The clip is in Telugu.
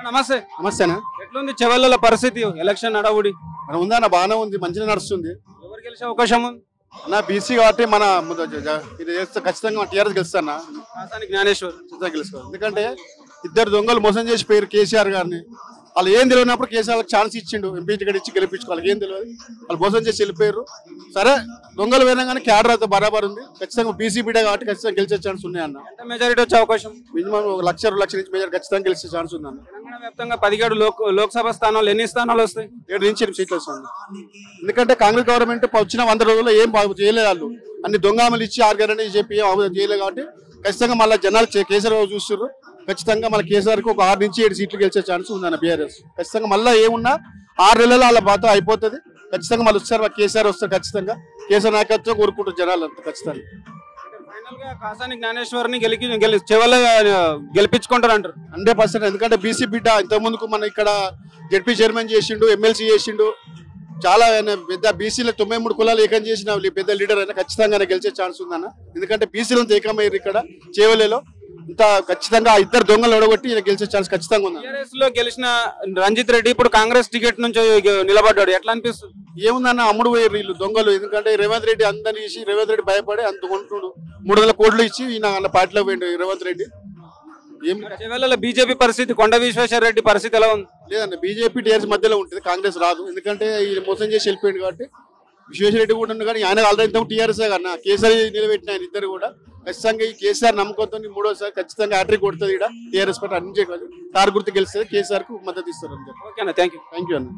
నమస్తే. నమస్తేనా. ఎట్లుంది చెవెళ్ళ పరిస్థితి? ఎలక్షన్ నడవుడి ఉందన్న బాగానే ఉంది, మంచిగా నడుస్తుంది. ఎవరు గెలిచే అవకాశం ఉంది? అన్న బీసీ కాబట్టి మన ఇది చేస్తే ఖచ్చితంగా టీఆర్ఎస్ గెలుస్తానా, కాసాని జ్ఞానేశ్వర్ ఖచ్చితంగా గెలుస్తారు. ఎందుకంటే ఇద్దరు దొంగలు మోసం చేసి పోయారు కేసీఆర్ గారిని. వాళ్ళు ఏం తెలియనప్పుడు కేసీఆర్ ఛాన్స్ ఇచ్చిండు, ఎంపీ టికెట్ ఇచ్చి గెలిపించుకోవాలి. ఏం తెలియదు, వాళ్ళు మోసం చేసి వెళ్ళిపోయారు. సరే దొంగలు పోయినా కానీ క్యాడర్ అయితే బరాబర్ ఉంది. ఖచ్చితంగా బీసీ బిడే కాబట్టి ఖచ్చితంగా గెలిచే ఛాన్స్ ఉన్నాయి అన్న. ఎంత మెజారిటీ వచ్చే అవకాశం? మినిమం 1,00,000 నుంచి మెజారిటీ ఖచ్చితంగా గెలిచే ఛాన్స్ ఉంది అన్న. తెలంగాణ వ్యాప్తంగా 17 లోక్సభ స్థానాలు ఎన్ని స్థానాలు వస్తాయి? 7 నుంచి 8 సీట్లు వస్తుంది. ఎందుకంటే కాంగ్రెస్ గవర్నమెంట్ వచ్చిన 100 రోజుల్లో ఏం చేయలేదు. వాళ్ళు అన్ని దొంగలు ఇచ్చి 6 గ్యారెంటీ చెప్పి చేయలేదు కాబట్టి ఖచ్చితంగా మళ్ళీ జనాలు కేసీఆర్ చూస్తున్నారు. ఖచ్చితంగా మన కేసీఆర్కి ఒక 6 నుంచి 7 సీట్లు గెలిచే ఛాన్స్ ఉందన్న బీఆర్ఎస్. ఖచ్చితంగా మళ్ళీ ఏమున్నా 6 నెలల్లో వాళ్ళ బాధ అయిపోతుంది. ఖచ్చితంగా మళ్ళీ వచ్చారు కేసీఆర్ వస్తారు. ఖచ్చితంగా కేసీఆర్ నాయకత్వం కోరుకుంటారు జనాలు అంతా. ఖచ్చితంగా ఫైనల్ గా కాసాని జ్ఞానేశ్వర్ని చెవెళ్ళ గెలిపించుకుంటారు అంటారు 100%. ఎందుకంటే బీసీ బిడ్డ ఇంతకుముందుకు మన ఇక్కడ జెడ్పీ చైర్మన్ చేసిండు, ఎమ్మెల్సీ చేసిండు. చాలా పెద్ద బీసీలో 93 కులాలు ఏకం చేసిన పెద్ద లీడర్ అయినా ఖచ్చితంగా గెలిచే ఛాన్స్ ఉందన్న. ఎందుకంటే బీసీలంతా ఏకమయ్యారు ఇక్కడ చేవెళ్ళలో. ఇంత ఖచ్చితంగా ఇద్దరు దొంగలు ఓడగొట్టి గెలిచే ఛాన్స్ ఖచ్చితంగా ఉంది. టీఆర్ఎస్ లో గెలిచిన రంజిత్ రెడ్డి ఇప్పుడు కాంగ్రెస్ టికెట్ నుంచి నిలబడ్డాడు. ఎట్లా అనిపిస్తుంది? ఏముందన్న, అమ్ముడు పోయారు వీళ్ళు దొంగలు. ఎందుకంటే రేవంత్ రెడ్డి అందరినీ ఇచ్చి రేవంత్ రెడ్డి భయపడి అంత కొంటున్నాడు. 300 కోట్లు ఇచ్చి ఈయన పార్టీలో పోయిండు రేవంత్ రెడ్డి. చెవెళ్ళ బీజేపీ పరిస్థితి, కొండ విశ్వేశ్వర రెడ్డి పరిస్థితి ఎలా ఉంది? లేదన్న, బీజేపీ టీఆర్ఎస్ మధ్యలో ఉంటుంది, కాంగ్రెస్ రాదు. ఎందుకంటే ఈయన మోసం చేసి వెళ్ళిపోయింది కాబట్టి. విశ్వేశ్వర రెడ్డి కూడా ఉంది కానీ ఆయన ఆల్రెడీ టీఆర్ఎస్ కన్నా కేసీఆర్ నిలబెట్టిన ఆయన ఇద్దరు కూడా. ఖచ్చితంగా ఈ కేసీఆర్ నమ్మకంతో 3వసారి ఖచ్చితంగా హ్యాట్రిక్ కొడుతుంది. ఇక్కడ టీఆర్ఎస్ పార్టీ అన్ని కారు గుర్తు గెలిస్తే కేసీఆర్ కు మద్దతు ఇస్తారు. ఓకేనా, థ్యాంక్ యూ అన్న.